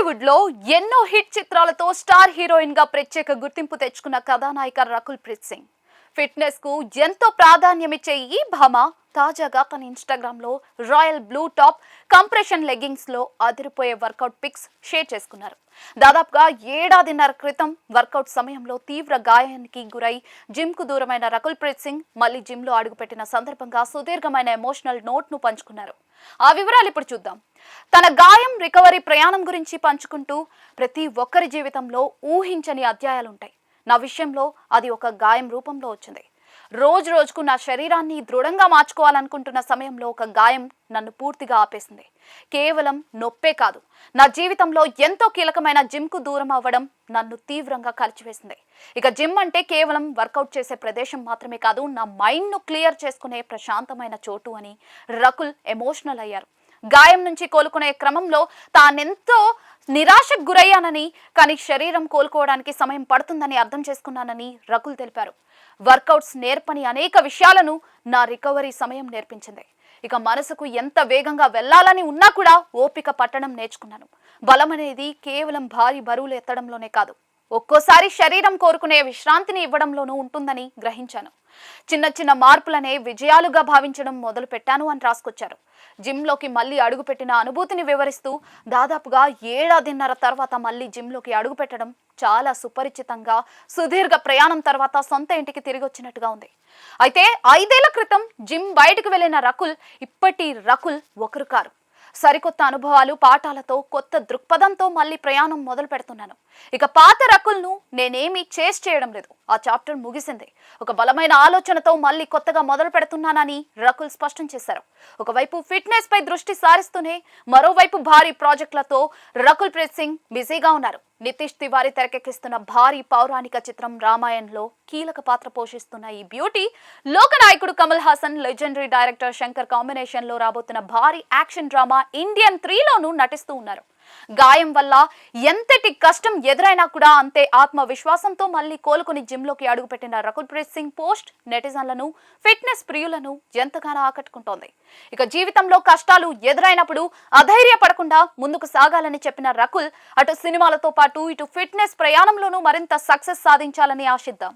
టాలీవుడ్ లో ఎన్నో హిట్ చిత్రాలతో స్టార్ హీరోయిన్ గా ప్రత్యేక గుర్తింపు తెచ్చుకున్న కథానాయిక రకుల్ ప్రీత్ సింగ్ ఫిట్నెస్ కు ఎంతో ప్రాధాన్యమిచ్చే ఈ భామ తాజాగా తన ఇన్‌స్టాగ్రామ్ లో royal blue top compression leggings లో అదిరిపోయే వర్కౌట్ పిక్స్ షేర్ చేసుకున్నారు. దాదాపుగా ఏడాదిన్నర క్రితం వర్కౌట్ సమయంలో తీవ్ర గాయానికి గురై జిమ్ కు దూరమైన రకుల్ ప్రీత్ సింగ్ మళ్ళీ జిమ్ లో అడుగుపెట్టిన సందర్భంగా సుదీర్ఘమైన ఎమోషనల్ నోట్ ను పంచుకున్నారు. ఆ వివరాలు ఇప్పుడు చూద్దాం. తన గాయం రికవరీ ప్రయాణం గురించి పంచుకుంటూ ప్రతి ఒక్కరి జీవితంలో ఊహించని అధ్యాయాలుంటాయి. నా విషయంలో అది ఒక గాయం రూపంలో వచ్చింది. రోజు రోజుకు నా శరీరాన్ని దృఢంగా మార్చుకోవాలనుకుంటున్న సమయంలో ఒక గాయం నన్ను పూర్తిగా ఆపేసింది. కేవలం నొప్పే కాదు, నా జీవితంలో ఎంతో కీలకమైన జిమ్ కు దూరం అవ్వడం నన్ను తీవ్రంగా కలిచివేసింది. ఇక జిమ్ అంటే కేవలం వర్కౌట్ చేసే ప్రదేశం మాత్రమే కాదు, నా మైండ్ ను క్లియర్ చేసుకునే ప్రశాంతమైన చోటు అని రకుల్ ఎమోషనల్ అయ్యారు. గాయం నుంచి కోలుకునే క్రమంలో తానెంతో నిరాశకు గురయ్యానని, కానీ శరీరం కోలుకోవడానికి సమయం పడుతుందని అర్థం చేసుకున్నానని రకుల్ తెలిపారు. వర్కౌట్స్ నేర్పని అనేక విషయాలను నా రికవరీ సమయం నేర్పించింది. ఇక మనసుకు ఎంత వేగంగా వెళ్లాలని ఉన్నా కూడా ఓపిక పట్టడం నేర్చుకున్నాను. బలం అనేది కేవలం భారీ బరువులు ఎత్తడంలోనే కాదు, ఒక్కోసారి శరీరం కోరుకునే విశ్రాంతిని ఇవ్వడంలోనూ ఉంటుందని గ్రహించాను. చిన్న చిన్న మార్పులనే విజయాలుగా భావించడం మొదలు పెట్టాను అని రాసుకొచ్చారు. జిమ్లోకి మళ్ళీ అడుగుపెట్టిన అనుభూతిని వివరిస్తూ, దాదాపుగా ఏడాదిన్నర తర్వాత మళ్ళీ జిమ్లోకి అడుగుపెట్టడం చాలా సుపరిచితంగా, సుదీర్ఘ ప్రయాణం తర్వాత సొంత ఇంటికి తిరిగి వచ్చినట్టుగా ఉంది. అయితే 5 ఏళ్ల క్రితం జిమ్ బయటకు వెళ్లిన రకుల్ ఇప్పటి రకుల్ ఒకరు కారు. సరికొత్త అనుభవాలు, పాఠాలతో, కొత్త దృక్పథంతో మళ్ళీ ప్రయాణం మొదలు పెడుతున్నాను. ఇక పాత రకుల్ను నేనేమీ చేస్ చేయడం లేదు. ఆ చాప్టర్ ముగిసింది. ఒక బలమైన ఆలోచనతో మళ్ళీ కొత్తగా మొదలు పెడుతున్నానని రకుల్ స్పష్టం చేశారు. ఒకవైపు ఫిట్నెస్ పై దృష్టి సారిస్తూనే మరోవైపు భారీ ప్రాజెక్టులతో రకుల్ ప్రీత్ సింగ్ బిజీగా ఉన్నారు. నితీష్ తివారీ తెరకెక్కిస్తున్న భారీ పౌరాణిక చిత్రం రామాయణంలో కీలక పాత్ర పోషిస్తున్న ఈ బ్యూటీ లోకనాయకుడు Kamal Haasan, legendary director Shankar combination లో రాబోతున్న భారీ యాక్షన్ డ్రామా ఇండియన్ 3లోనూ నటిస్తూ ఉన్నారు. గాయం వల్ల ఎంతటి కష్టం ఎదురైనా కూడా అంతే ఆత్మవిశ్వాసంతో మళ్ళీ కోలుకుని జిమ్లోకి అడుగుపెట్టిన రకుల్ ప్రీత్ సింగ్ పోస్ట్ నెటిజన్లను, ఫిట్నెస్ ప్రియులను ఎంతగానో ఆకట్టుకుంటోంది. ఇక జీవితంలో కష్టాలు ఎదురైనప్పుడు అధైర్యపడకుండా ముందుకు సాగాలని చెప్పిన రకుల్ అటు సినిమాలతో పాటు ఇటు ఫిట్నెస్ ప్రయాణంలోనూ మరింత సక్సెస్ సాధించాలని ఆశిద్దాం.